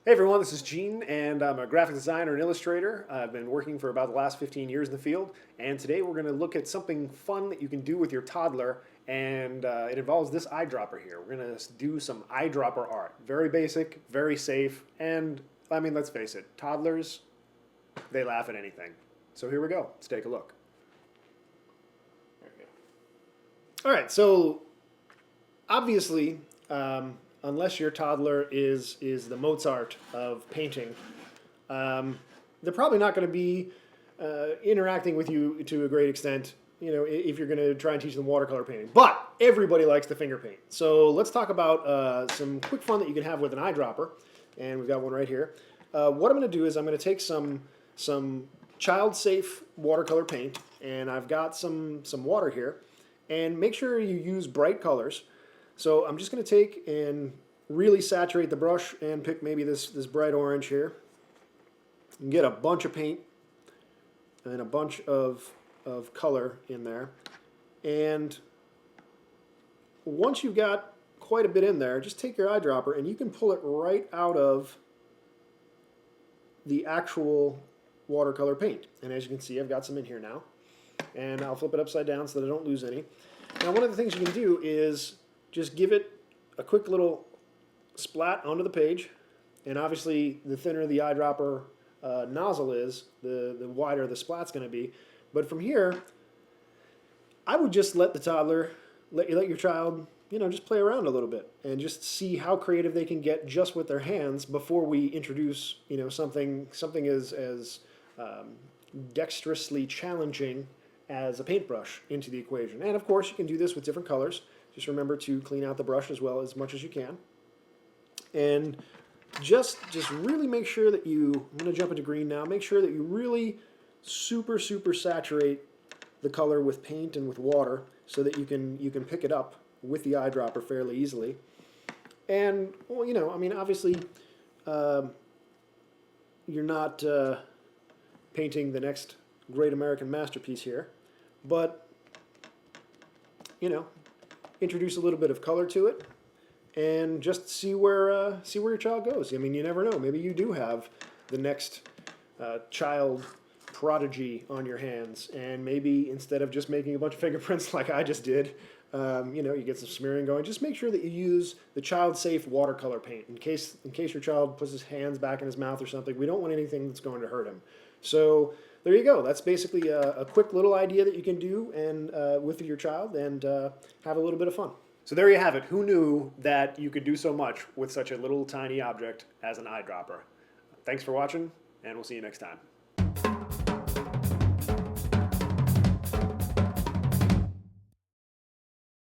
Hey everyone, this is Gene, and I'm a graphic designer and illustrator. I've been working for about the last 15 years in the field, and today we're going to look at something fun that you can do with your toddler, and it involves this eyedropper here. We're going to do some eyedropper art. Very basic, very safe, and I mean, let's face it, toddlers, they laugh at anything. So here we go. Let's take a look. There we go. All right, so obviously, unless your toddler is the Mozart of painting, they're probably not going to be interacting with you to a great extent, you know, if you're going to try and teach them watercolor painting. But everybody likes to finger paint. So let's talk about some quick fun that you can have with an eyedropper. And we've got one right here. What I'm going to do is I'm going to take some child-safe watercolor paint, and I've got some water here. And make sure you use bright colors. So I'm just going to take and really saturate the brush and pick maybe this bright orange here. And get a bunch of paint and a bunch of color in there. And once you've got quite a bit in there, just take your eyedropper and you can pull it right out of the actual watercolor paint. And as you can see, I've got some in here now. And I'll flip it upside down so that I don't lose any. Now, one of the things you can do is just give it a quick little splat onto the page, and obviously the thinner the eyedropper nozzle is, the wider the splat's going to be. But from here, I would just let the toddler, let your child, you know, just play around a little bit and just see how creative they can get just with their hands before we introduce, you know, something as dexterously challenging as a paintbrush into the equation. And of course, you can do this with different colors. Just remember to clean out the brush as much as you can. And just really make sure that you, I'm going to jump into green now, make sure that you really super saturate the color with paint and with water so that you can pick it up with the eyedropper fairly easily. And, well, you know, I mean, obviously, you're not painting the next great American masterpiece here, but, you know, introduce a little bit of color to it, and just see where your child goes. I mean, you never know. Maybe you do have the next child prodigy on your hands, and maybe instead of just making a bunch of fingerprints like I just did, you know, you get some smearing going. Just make sure that you use the child-safe watercolor paint in case your child puts his hands back in his mouth or something. We don't want anything that's going to hurt him. So there you go. That's basically a quick little idea that you can do and with your child and have a little bit of fun. So there you have it. Who knew that you could do so much with such a little tiny object as an eyedropper? Thanks for watching, and we'll see you next time.